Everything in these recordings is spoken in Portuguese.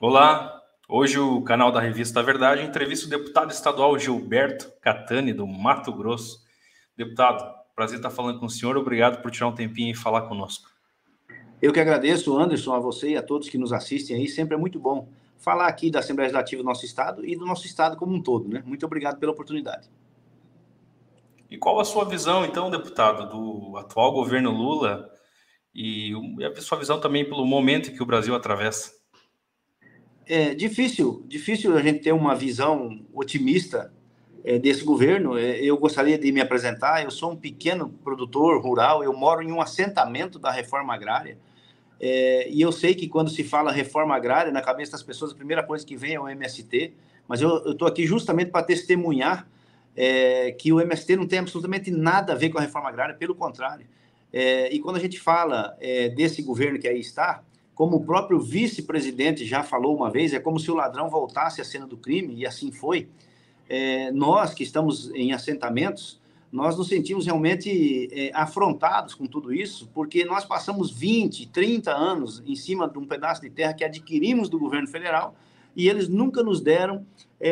Olá, hoje o canal da Revista Verdade entrevista o deputado estadual Gilberto Catani, do Mato Grosso. Deputado, prazer estar falando com o senhor, obrigado por tirar um tempinho e falar conosco. Eu que agradeço, Anderson, a você e a todos que nos assistem aí, sempre é muito bom falar aqui da Assembleia Legislativa do nosso estado e do nosso estado como um todo, né? Muito obrigado pela oportunidade. E qual a sua visão, então, deputado, do atual governo Lula e a sua visão também pelo momento que o Brasil atravessa? É difícil a gente ter uma visão otimista desse governo. Eu gostaria de me apresentar. Eu sou um pequeno produtor rural, eu moro em um assentamento da reforma agrária. E eu sei que quando se fala reforma agrária, na cabeça das pessoas, a primeira coisa que vem é o MST, mas eu estou aqui justamente para testemunhar que o MST não tem absolutamente nada a ver com a reforma agrária, pelo contrário. E quando a gente fala desse governo que aí está, como o próprio vice-presidente já falou uma vez, é como se o ladrão voltasse à cena do crime, e assim foi. Nós que estamos em assentamentos, nós nos sentimos realmente afrontados com tudo isso, porque nós passamos 20, 30 anos em cima de um pedaço de terra que adquirimos do governo federal e eles nunca nos deram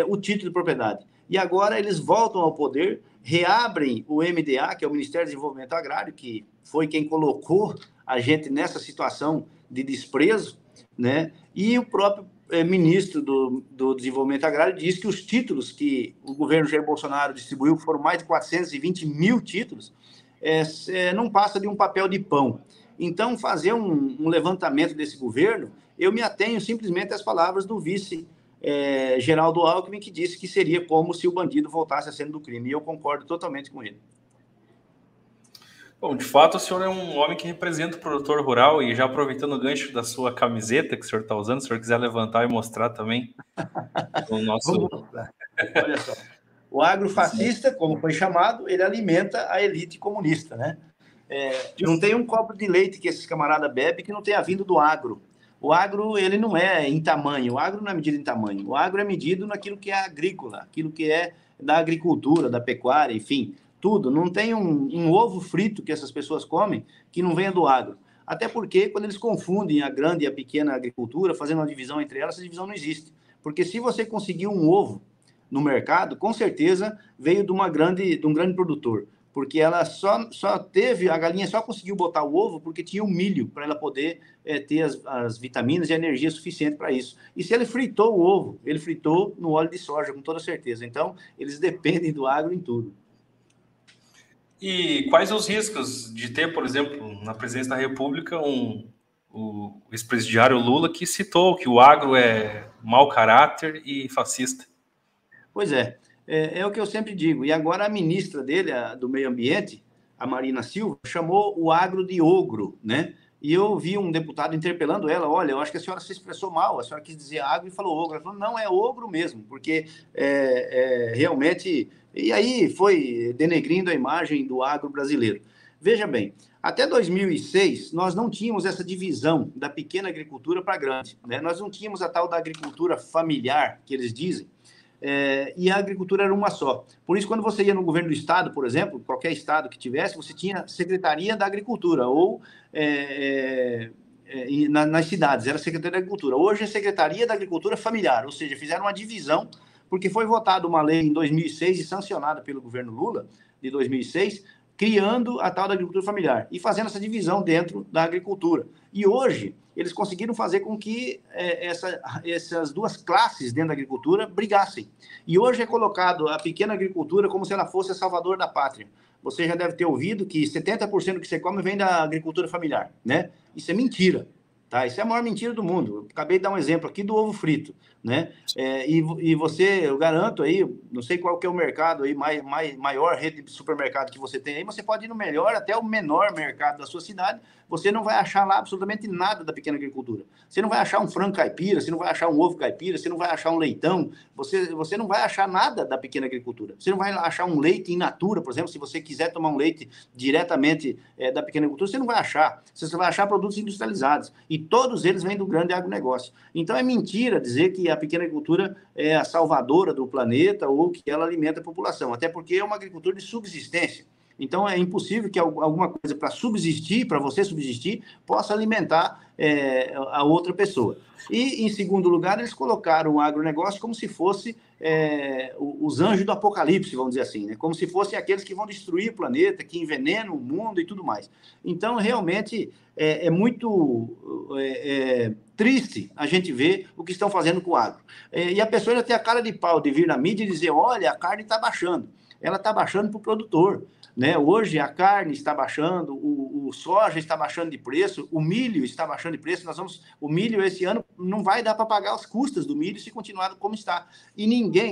o título de propriedade. E agora eles voltam ao poder, reabrem o MDA, que é o Ministério do Desenvolvimento Agrário, que foi quem colocou a gente nessa situação de desprezo, né? E o próprio ministro do Desenvolvimento Agrário diz que os títulos que o governo Jair Bolsonaro distribuiu, que foram mais de 420 mil títulos, não passa de um papel de pão. Então, fazer um levantamento desse governo, eu me atenho simplesmente às palavras do vice Geraldo Alckmin, que disse que seria como se o bandido voltasse à cena do crime. E eu concordo totalmente com ele. Bom, de fato, o senhor é um homem que representa o produtor rural e já aproveitando o gancho da sua camiseta que o senhor está usando, se o senhor quiser levantar e mostrar também o nosso... Vamos mostrar. Olha só. O agrofascista, como foi chamado, ele alimenta a elite comunista, né? Não tem um copo de leite que esses camaradas bebem que não tenha vindo do agro. O agro, ele não é em tamanho, o agro não é medido em tamanho, o agro é medido naquilo que é agrícola, aquilo que é da agricultura, da pecuária, enfim, tudo. Não tem um ovo frito que essas pessoas comem que não venha do agro. Até porque, quando eles confundem a grande e a pequena agricultura, fazendo uma divisão entre elas, essa divisão não existe. Porque se você conseguir um ovo no mercado, com certeza veio de um grande produtor. Porque ela só teve, a galinha só conseguiu botar o ovo porque tinha o milho para ela poder ter as vitaminas e a energia suficiente para isso. E se ele fritou o ovo, ele fritou no óleo de soja, com toda certeza. Então, eles dependem do agro em tudo. E quais os riscos de ter, por exemplo, na presidência da República, o ex-presidiário Lula que citou que o agro é mau caráter e fascista? Pois é o que eu sempre digo. E agora a ministra dele, do Meio Ambiente, a Marina Silva, chamou o agro de ogro, né? E eu vi um deputado interpelando ela, olha, eu acho que a senhora se expressou mal, a senhora quis dizer agro e falou ogro. Ela falou, não, é ogro mesmo, porque realmente... E aí foi denegrindo a imagem do agro brasileiro. Veja bem, até 2006, nós não tínhamos essa divisão da pequena agricultura para a grande, né? Nós não tínhamos a tal da agricultura familiar, que eles dizem, e a agricultura era uma só. Por isso, quando você ia no governo do estado, por exemplo, qualquer estado que tivesse, você tinha Secretaria da Agricultura, ou nas cidades, era Secretaria da Agricultura. Hoje é Secretaria da Agricultura Familiar, ou seja, fizeram uma divisão, porque foi votada uma lei em 2006 e sancionada pelo governo Lula, de 2006, criando a tal da agricultura familiar e fazendo essa divisão dentro da agricultura. E hoje, eles conseguiram fazer com que essas duas classes dentro da agricultura brigassem. E hoje é colocado a pequena agricultura como se ela fosse a salvador da pátria. Você já deve ter ouvido que 70% do que você come vem da agricultura familiar, né? Isso é mentira, tá? Isso é a maior mentira do mundo. Eu acabei de dar um exemplo aqui do ovo frito, né? E você, eu garanto aí, não sei qual que é o mercado aí, maior rede de supermercado que você tem aí, você pode ir no melhor até o menor mercado da sua cidade, você não vai achar lá absolutamente nada da pequena agricultura. Você não vai achar um frango caipira, você não vai achar um ovo caipira, você não vai achar um leitão, você não vai achar nada da pequena agricultura. Você não vai achar um leite in natura, por exemplo, se você quiser tomar um leite diretamente da pequena agricultura, você não vai achar. Você vai achar produtos industrializados. E todos eles vêm do grande agronegócio. Então é mentira dizer que a pequena agricultura é a salvadora do planeta ou que ela alimenta a população, até porque é uma agricultura de subsistência. Então, é impossível que alguma coisa para subsistir, para você subsistir, possa alimentar a outra pessoa. E, em segundo lugar, eles colocaram o agronegócio como se fosse os anjos do apocalipse, vamos dizer assim, né? Como se fossem aqueles que vão destruir o planeta, que envenenam o mundo e tudo mais. Então, realmente, é muito triste a gente ver o que estão fazendo com o agro. E a pessoa ainda tem a cara de pau de vir na mídia e dizer, olha, a carne está baixando. Ela está baixando para o produtor. Né? Hoje a carne está baixando, o soja está baixando de preço, o milho está baixando de preço. O milho esse ano não vai dar para pagar as custas do milho se continuar como está. E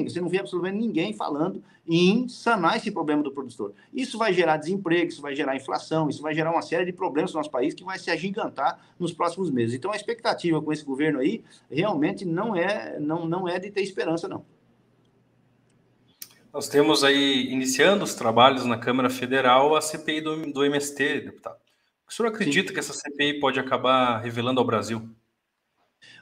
você não vê absolutamente ninguém falando em sanar esse problema do produtor. Isso vai gerar desemprego, isso vai gerar inflação, isso vai gerar uma série de problemas no nosso país que vai se agigantar nos próximos meses. Então a expectativa com esse governo aí realmente não é de ter esperança, não. Nós temos aí, iniciando os trabalhos na Câmara Federal, a CPI do MST, deputado. O senhor acredita que essa CPI pode acabar revelando ao Brasil?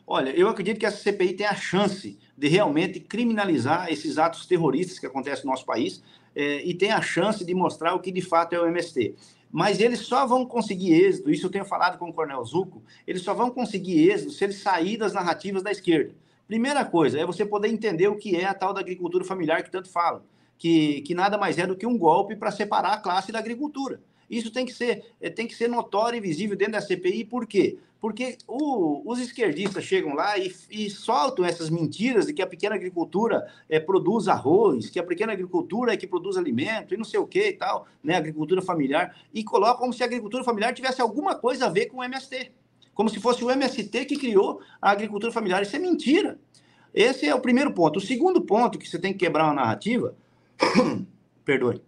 Olha, eu acredito que essa CPI tem a chance de realmente criminalizar esses atos terroristas que acontecem no nosso país e tem a chance de mostrar o que de fato é o MST. Mas eles só vão conseguir êxito, isso eu tenho falado com o Coronel Zucco, eles só vão conseguir êxito se eles saírem das narrativas da esquerda. Primeira coisa é você poder entender o que é a tal da agricultura familiar que tanto falam, que nada mais é do que um golpe para separar a classe da agricultura. Isso tem que ser notório e visível dentro da CPI, por quê? Porque os esquerdistas chegam lá e soltam essas mentiras de que a pequena agricultura produz arroz, que a pequena agricultura é que produz alimento e não sei o que e tal, né? Agricultura familiar, e colocam como se a agricultura familiar tivesse alguma coisa a ver com o MST. Como se fosse o MST que criou a agricultura familiar. Isso é mentira. Esse é o primeiro ponto. O segundo ponto que você tem que quebrar uma narrativa... Perdoe.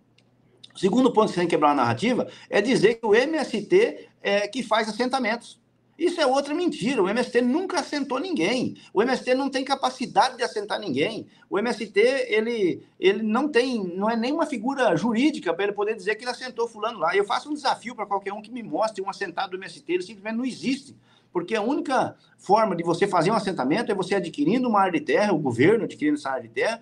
O segundo ponto que você tem que quebrar uma narrativa é dizer que o MST é que faz assentamentos. Isso é outra mentira. O MST nunca assentou ninguém. O MST não tem capacidade de assentar ninguém. O MST, ele não é nenhuma figura jurídica para ele poder dizer que ele assentou fulano lá. Eu faço um desafio para qualquer um que me mostre um assentado do MST. Ele simplesmente não existe. Porque a única forma de você fazer um assentamento é você adquirindo uma área de terra, o governo adquirindo essa área de terra,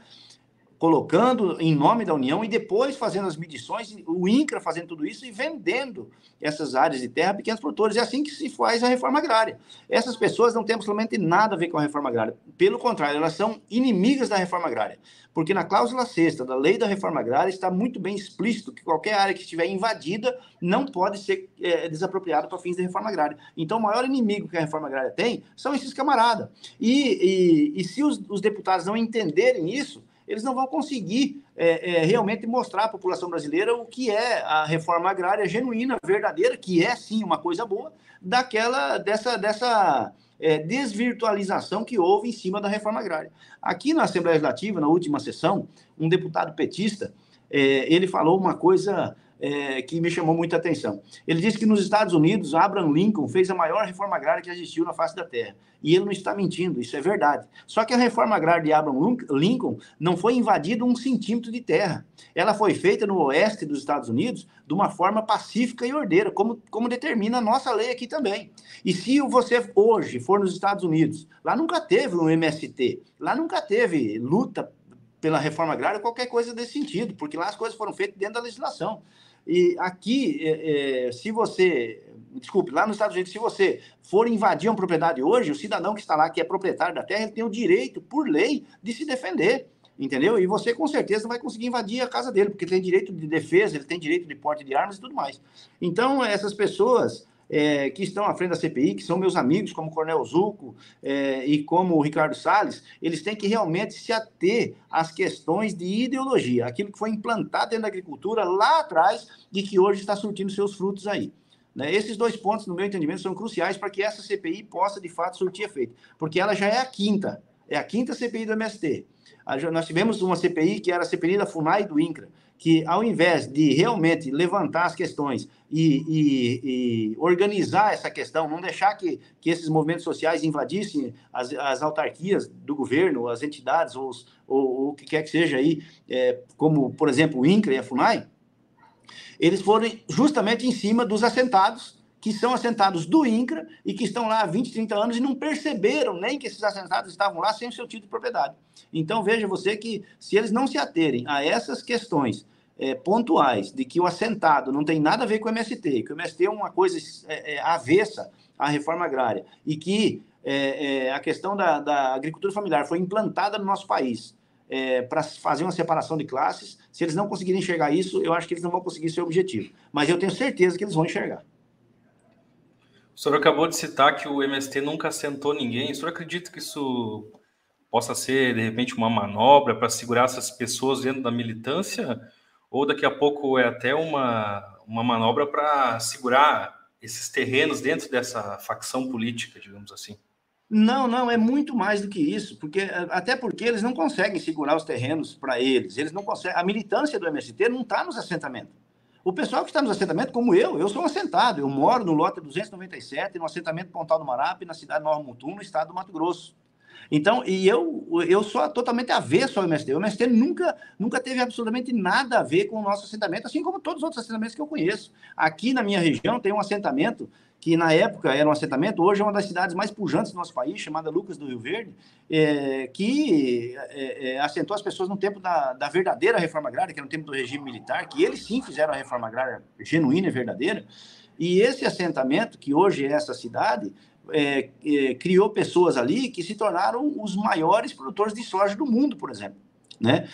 colocando em nome da União e depois fazendo as medições, o INCRA fazendo tudo isso e vendendo essas áreas de terra a pequenos produtores. É assim que se faz a reforma agrária. Essas pessoas não têm absolutamente nada a ver com a reforma agrária. Pelo contrário, elas são inimigas da reforma agrária. Porque na cláusula 6ª da lei da reforma agrária está muito bem explícito que qualquer área que estiver invadida não pode ser desapropriada para fins da reforma agrária. Então, o maior inimigo que a reforma agrária tem são esses camaradas. E se os deputados não entenderem isso, eles não vão conseguir realmente mostrar à população brasileira o que é a reforma agrária genuína, verdadeira, que é sim uma coisa boa, dessa desvirtualização que houve em cima da reforma agrária. Aqui na Assembleia Legislativa, na última sessão, um deputado petista, ele falou uma coisa que me chamou muita atenção. Ele disse que nos Estados Unidos, Abraham Lincoln fez a maior reforma agrária que existiu na face da Terra. E ele não está mentindo, isso é verdade. Só que a reforma agrária de Abraham Lincoln não foi invadida 1 centímetro de terra. Ela foi feita no oeste dos Estados Unidos de uma forma pacífica e ordeira, como determina a nossa lei aqui também. E se você hoje for nos Estados Unidos, lá nunca teve um MST, lá nunca teve luta pela reforma agrária, qualquer coisa desse sentido, porque lá as coisas foram feitas dentro da legislação. E aqui, lá nos Estados Unidos, se você for invadir uma propriedade hoje, o cidadão que está lá, que é proprietário da terra, ele tem o direito, por lei, de se defender, entendeu? E você, com certeza, não vai conseguir invadir a casa dele, porque ele tem direito de defesa, ele tem direito de porte de armas e tudo mais. Então, essas pessoas que estão à frente da CPI, que são meus amigos, como o Coronel Zucco e como o Ricardo Salles, eles têm que realmente se ater às questões de ideologia, aquilo que foi implantado dentro da agricultura lá atrás e que hoje está surtindo seus frutos aí. Né? Esses 2 pontos, no meu entendimento, são cruciais para que essa CPI possa, de fato, surtir efeito, porque ela já é a quinta CPI do MST. Nós tivemos uma CPI que era a CPI da FUNAI e do INCRA, que ao invés de realmente levantar as questões e organizar essa questão, não deixar que esses movimentos sociais invadissem as autarquias do governo, as entidades, ou o que quer que seja aí, como, por exemplo, o INCRA e a FUNAI, eles foram justamente em cima dos assentados, que são assentados do INCRA e que estão lá há 20, 30 anos e não perceberam nem que esses assentados estavam lá sem o seu título de propriedade. Então, veja você que se eles não se aterem a essas questões pontuais de que o assentado não tem nada a ver com o MST, que o MST é uma coisa avessa à reforma agrária, e que a questão da agricultura familiar foi implantada no nosso país para fazer uma separação de classes. Se eles não conseguirem enxergar isso, eu acho que eles não vão conseguir seu objetivo. Mas eu tenho certeza que eles vão enxergar. O senhor acabou de citar que o MST nunca assentou ninguém. O senhor acredita que isso possa ser, de repente, uma manobra para segurar essas pessoas dentro da militância? Ou daqui a pouco é até uma manobra para segurar esses terrenos dentro dessa facção política, digamos assim? Não, é muito mais do que isso, até porque eles não conseguem segurar os terrenos para eles não conseguem. A militância do MST não está nos assentamentos. O pessoal que está nos assentamentos, como eu sou um assentado, eu moro no lote 297, no assentamento Pontal do Marape, na cidade de Nova Mutum, no estado do Mato Grosso. Então, eu sou totalmente avesso ao MST. O MST nunca teve absolutamente nada a ver com o nosso assentamento, assim como todos os outros assentamentos que eu conheço. Aqui na minha região tem um assentamento que na época era um assentamento, hoje é uma das cidades mais pujantes do nosso país, chamada Lucas do Rio Verde, que assentou as pessoas no tempo da verdadeira reforma agrária, que era no tempo do regime militar, que eles sim fizeram a reforma agrária genuína e verdadeira. E esse assentamento, que hoje é essa cidade, criou pessoas ali que se tornaram os maiores produtores de soja do mundo, por exemplo. Né?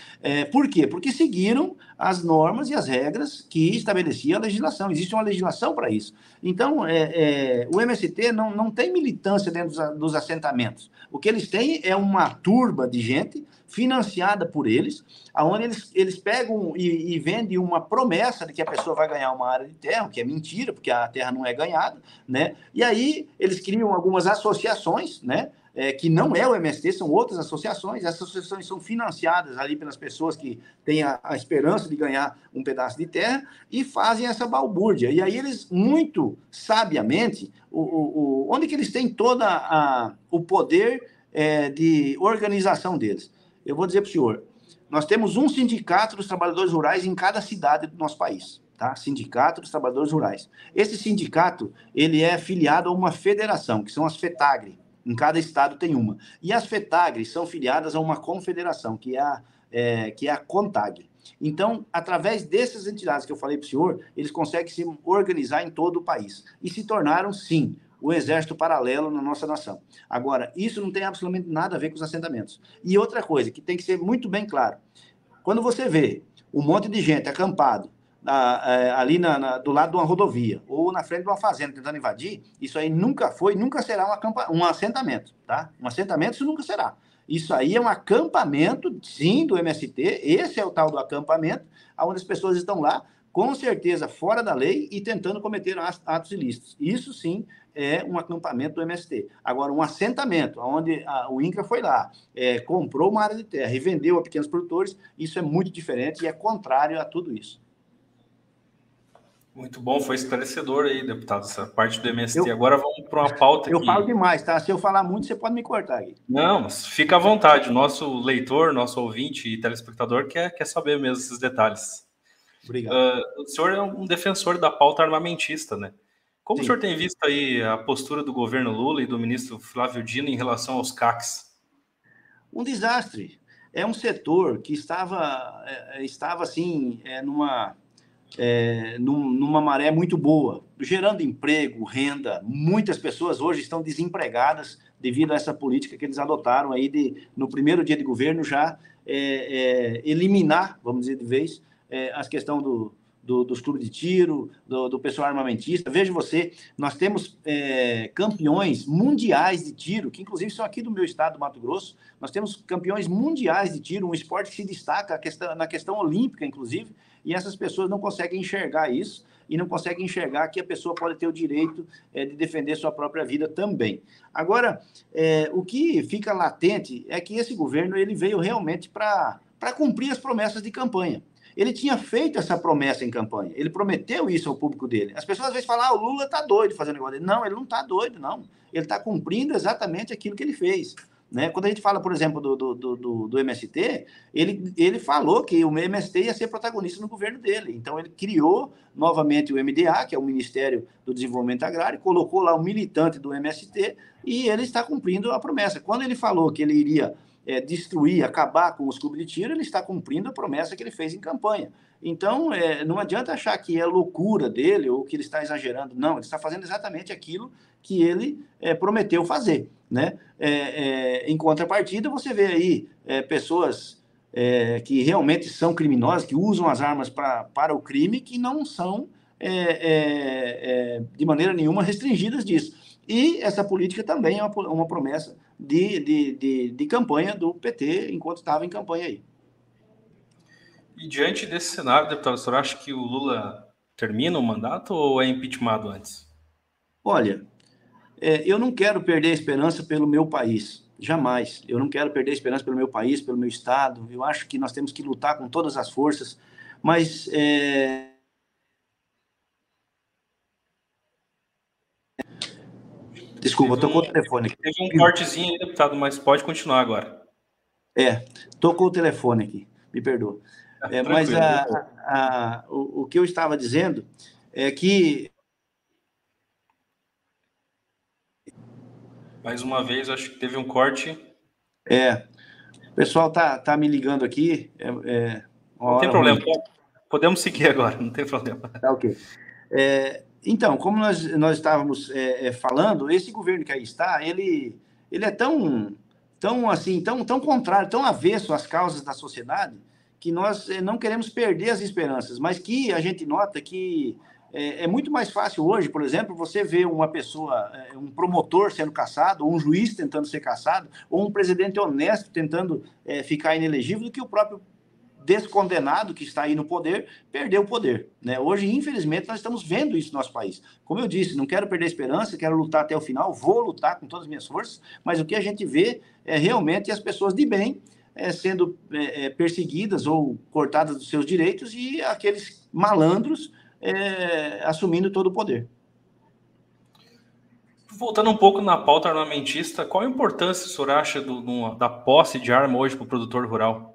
Por quê? Porque seguiram as normas e as regras que estabelecia a legislação. Existe uma legislação para isso. Então, o MST não tem militância dentro dos assentamentos. O que eles têm é uma turba de gente financiada por eles, onde eles pegam e vendem uma promessa de que a pessoa vai ganhar uma área de terra, o que é mentira, porque a terra não é ganhada, né? E aí eles criam algumas associações, né? Que não é o MST, são outras associações. Essas associações são financiadas ali pelas pessoas que têm a esperança de ganhar um pedaço de terra e fazem essa balbúrdia. E aí eles, muito sabiamente, onde que eles têm todo o poder de organização deles? Eu vou dizer para o senhor, nós temos um sindicato dos trabalhadores rurais em cada cidade do nosso país. Tá? Sindicato dos Trabalhadores Rurais. Esse sindicato, ele é filiado a uma federação, que são as FETAGRE. Em cada estado tem uma. E as FETAGRE são filiadas a uma confederação, que é a CONTAG. Então, através dessas entidades que eu falei para o senhor, eles conseguem se organizar em todo o país. E se tornaram, sim, o exército paralelo na nossa nação. Agora, isso não tem absolutamente nada a ver com os assentamentos. E outra coisa, que tem que ser muito bem claro. Quando você vê um monte de gente acampado ali do lado de uma rodovia ou na frente de uma fazenda tentando invadir, isso aí nunca foi, nunca será um assentamento, tá? Um assentamento isso nunca será. Isso aí é um acampamento, sim, do MST, esse é o tal do acampamento, onde as pessoas estão lá, com certeza fora da lei e tentando cometer atos ilícitos. Isso sim é um acampamento do MST. Agora, um assentamento, onde o INCRA foi lá, comprou uma área de terra e vendeu a pequenos produtores, isso é muito diferente e é contrário a tudo isso. Muito bom, foi esclarecedor aí, deputado, essa parte do MST. Agora vamos para uma pauta Eu falo demais, tá? Se eu falar muito, você pode me cortar aí. Não, mas fica à vontade. Nosso leitor, nosso ouvinte e telespectador quer saber mesmo esses detalhes. Obrigado. O senhor é um defensor da pauta armamentista, né? Como Sim. O senhor tem visto aí a postura do governo Lula e do ministro Flávio Dino em relação aos CACs? Um desastre. É um setor que estava assim, numa maré muito boa, gerando emprego, renda. Muitas pessoas hoje estão desempregadas devido a essa política que eles adotaram aí no primeiro dia de governo já eliminar, vamos dizer de vez, as questões dos clubes de tiro, do pessoal armamentista. Veja você, nós temos campeões mundiais de tiro, que inclusive são aqui do meu estado, do Mato Grosso. Nós temos campeões mundiais de tiro, um esporte que se destaca na questão olímpica, inclusive, e essas pessoas não conseguem enxergar isso e não conseguem enxergar que a pessoa pode ter o direito de defender sua própria vida também. Agora, o que fica latente é que esse governo ele veio realmente para cumprir as promessas de campanha. Ele tinha feito essa promessa em campanha, ele prometeu isso ao público dele. As pessoas às vezes falam, o Lula está doido fazendo negócio dele. Não, ele não está doido, não. Ele está cumprindo exatamente aquilo que ele fez. Né? Quando a gente fala, por exemplo, do MST, ele falou que o MST ia ser protagonista no governo dele. Então, ele criou novamente o MDA, que é o Ministério do Desenvolvimento Agrário, colocou lá um militante do MST e ele está cumprindo a promessa. Quando ele falou que ele iria destruir, acabar com os clubes de tiro, ele está cumprindo a promessa que ele fez em campanha. Então, não adianta achar que é loucura dele ou que ele está exagerando. Não, ele está fazendo exatamente aquilo que ele prometeu fazer, né? Em contrapartida, você vê aí pessoas que realmente são criminosas, que usam as armas para o crime, que não são, de maneira nenhuma, restringidas disso. E essa política também é uma promessa de campanha do PT, enquanto estava em campanha aí. E diante desse cenário, deputado, o senhor acha que o Lula termina o mandato ou é impeachmentado antes? Olha, eu não quero perder a esperança pelo meu país, jamais. Eu não quero perder a esperança pelo meu país, pelo meu estado. Eu acho que nós temos que lutar com todas as forças, mas desculpa, tocou o telefone aqui. Teve um cortezinho aí, deputado, mas pode continuar agora. Tocou o telefone aqui, me perdoa. Mas o que eu estava dizendo é que... Mais uma vez, acho que teve um corte. O pessoal tá me ligando aqui. Não tem problema, podemos seguir agora, não tem problema. Tá ok. Então, como nós estávamos falando, esse governo que aí está, ele é tão contrário, tão avesso às causas da sociedade, que nós não queremos perder as esperanças, mas que a gente nota que é muito mais fácil hoje, por exemplo, você ver uma pessoa, um promotor sendo cassado, ou um juiz tentando ser cassado, ou um presidente honesto tentando ficar inelegível, do que o próprio descondenado que está aí no poder, perdeu o poder, né? Hoje, infelizmente, nós estamos vendo isso no nosso país. Como eu disse, não quero perder a esperança, quero lutar até o final, vou lutar com todas as minhas forças, mas o que a gente vê é realmente as pessoas de bem sendo perseguidas ou cortadas dos seus direitos e aqueles malandros assumindo todo o poder. Voltando um pouco na pauta armamentista, qual a importância o senhor acha da posse de arma hoje para o produtor rural?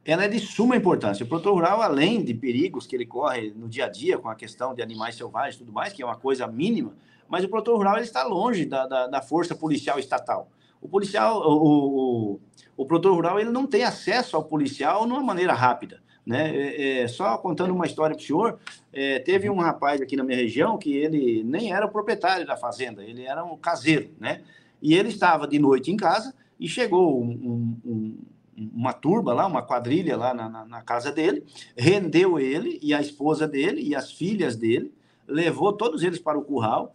Ela é de suma importância. O produtor rural, além de perigos que ele corre no dia a dia com a questão de animais selvagens e tudo mais, que é uma coisa mínima, mas o produtor rural ele está longe da força policial estatal. O produtor rural ele não tem acesso ao policial de uma maneira rápida, né? Só contando uma história para o senhor, teve um rapaz aqui na minha região que ele nem era o proprietário da fazenda, ele era um caseiro, né? E ele estava de noite em casa e chegou uma turba lá, uma quadrilha lá na casa dele, rendeu ele e a esposa dele e as filhas dele, levou todos eles para o curral,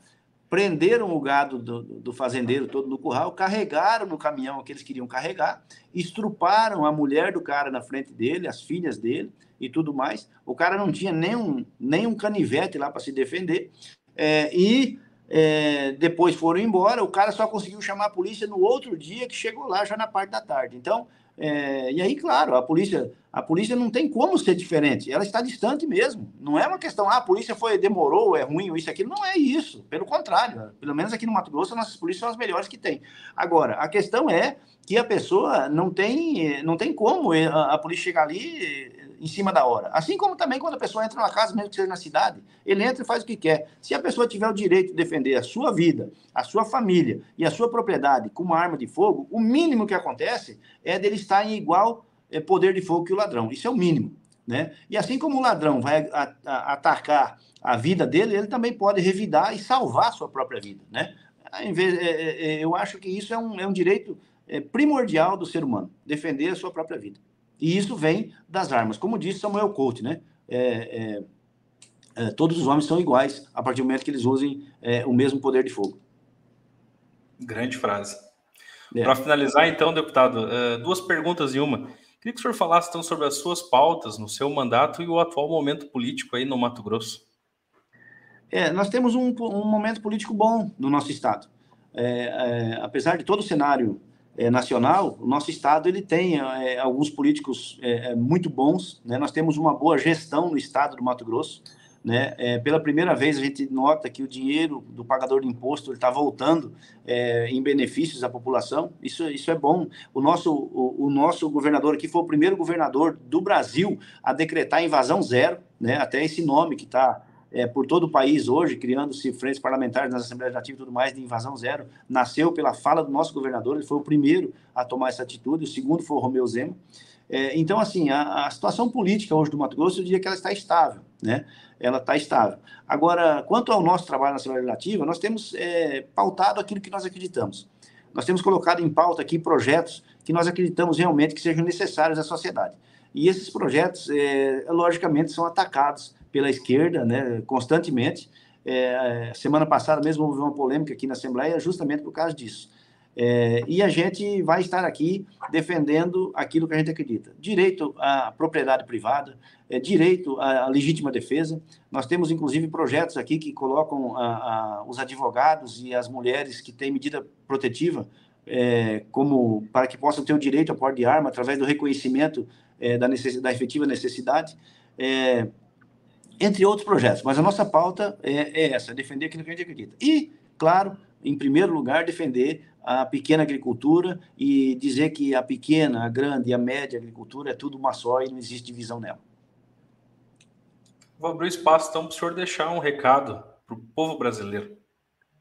prenderam o gado do fazendeiro todo no curral, carregaram no caminhão que eles queriam carregar, estruparam a mulher do cara na frente dele, as filhas dele e tudo mais. O cara não tinha nem um canivete lá para se defender. Depois foram embora, o cara só conseguiu chamar a polícia no outro dia, que chegou lá já na parte da tarde. Então, e aí, claro, a polícia não tem como ser diferente, ela está distante mesmo. Não é uma questão, a polícia demorou, é ruim, ou isso, aquilo. Não é isso, pelo contrário. Pelo menos aqui no Mato Grosso, as nossas polícias são as melhores que tem. Agora, a questão é que a pessoa não tem como a polícia chegar ali em cima da hora. Assim como também quando a pessoa entra numa casa, mesmo que seja na cidade, ele entra e faz o que quer. Se a pessoa tiver o direito de defender a sua vida, a sua família e a sua propriedade com uma arma de fogo, o mínimo que acontece é dele estar em igual poder de fogo que o ladrão. Isso é o mínimo, né? E assim como o ladrão vai atacar a vida dele, ele também pode revidar e salvar a sua própria vida, né? Eu acho que isso é um direito primordial do ser humano, defender a sua própria vida. E isso vem das armas. Como disse Samuel Colt, né? Todos os homens são iguais a partir do momento que eles usem o mesmo poder de fogo. Grande frase. Para finalizar, então, deputado, duas perguntas em uma. Queria que o senhor falasse, então, sobre as suas pautas no seu mandato e o atual momento político aí no Mato Grosso. Nós temos um momento político bom no nosso estado. Apesar de todo o cenário nacional, o nosso estado ele tem alguns políticos muito bons, né? Nós temos uma boa gestão no estado do Mato Grosso, né? Pela primeira vez a gente nota que o dinheiro do pagador de imposto está voltando em benefícios à população. Isso é bom. O nosso governador aqui foi o primeiro governador do Brasil a decretar invasão zero, né? Até esse nome que está por todo o país hoje, criando-se frentes parlamentares nas Assembleias Legislativas e tudo mais, de invasão zero, nasceu pela fala do nosso governador, ele foi o primeiro a tomar essa atitude, o segundo foi o Romeu Zema. Então, assim, a situação política hoje do Mato Grosso, eu diria que ela está estável, né? Ela está estável. Agora, quanto ao nosso trabalho na Assembleia Legislativa, nós temos pautado aquilo que nós acreditamos. Nós temos colocado em pauta aqui projetos que nós acreditamos realmente que sejam necessários à sociedade. E esses projetos, logicamente, são atacados pela esquerda, né, constantemente. Semana passada mesmo houve uma polêmica aqui na Assembleia justamente por causa disso. E a gente vai estar aqui defendendo aquilo que a gente acredita. Direito à propriedade privada, direito à legítima defesa. Nós temos, inclusive, projetos aqui que colocam os advogados e as mulheres que têm medida protetiva como para que possam ter o direito à porte de arma através do reconhecimento da efetiva necessidade, entre outros projetos. Mas a nossa pauta é essa, defender aquilo que a gente acredita. E, claro, em primeiro lugar, defender a pequena agricultura e dizer que a pequena, a grande e a média agricultura é tudo uma só e não existe divisão nela. Vou abrir espaço, então, para o senhor deixar um recado para o povo brasileiro.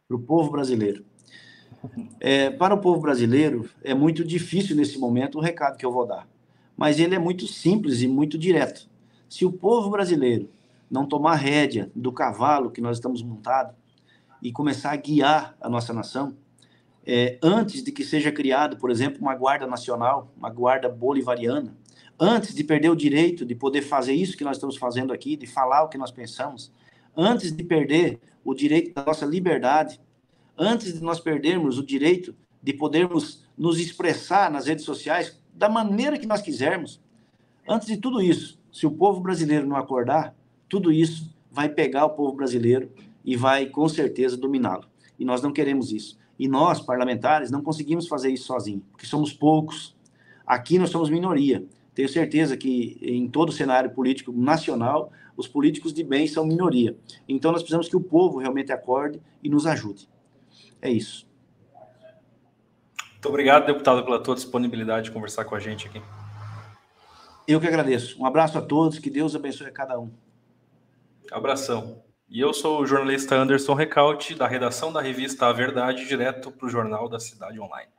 Para o povo brasileiro. Para o povo brasileiro, é muito difícil nesse momento o recado que eu vou dar. Mas ele é muito simples e muito direto. Se o povo brasileiro não tomar rédea do cavalo que nós estamos montado e começar a guiar a nossa nação, antes de que seja criado, por exemplo, uma guarda nacional, uma guarda bolivariana, antes de perder o direito de poder fazer isso que nós estamos fazendo aqui, de falar o que nós pensamos, antes de perder o direito da nossa liberdade, antes de nós perdermos o direito de podermos nos expressar nas redes sociais da maneira que nós quisermos, antes de tudo isso, se o povo brasileiro não acordar, tudo isso vai pegar o povo brasileiro e vai, com certeza, dominá-lo. E nós não queremos isso. E nós, parlamentares, não conseguimos fazer isso sozinhos, porque somos poucos. Aqui nós somos minoria. Tenho certeza que em todo o cenário político nacional, os políticos de bem são minoria. Então nós precisamos que o povo realmente acorde e nos ajude. É isso. Muito obrigado, deputado, pela tua disponibilidade de conversar com a gente aqui. Eu que agradeço. Um abraço a todos, que Deus abençoe a cada um. Abração. E eu sou o jornalista Anderson Recalde, da redação da revista A Verdade, direto para o Jornal da Cidade Online.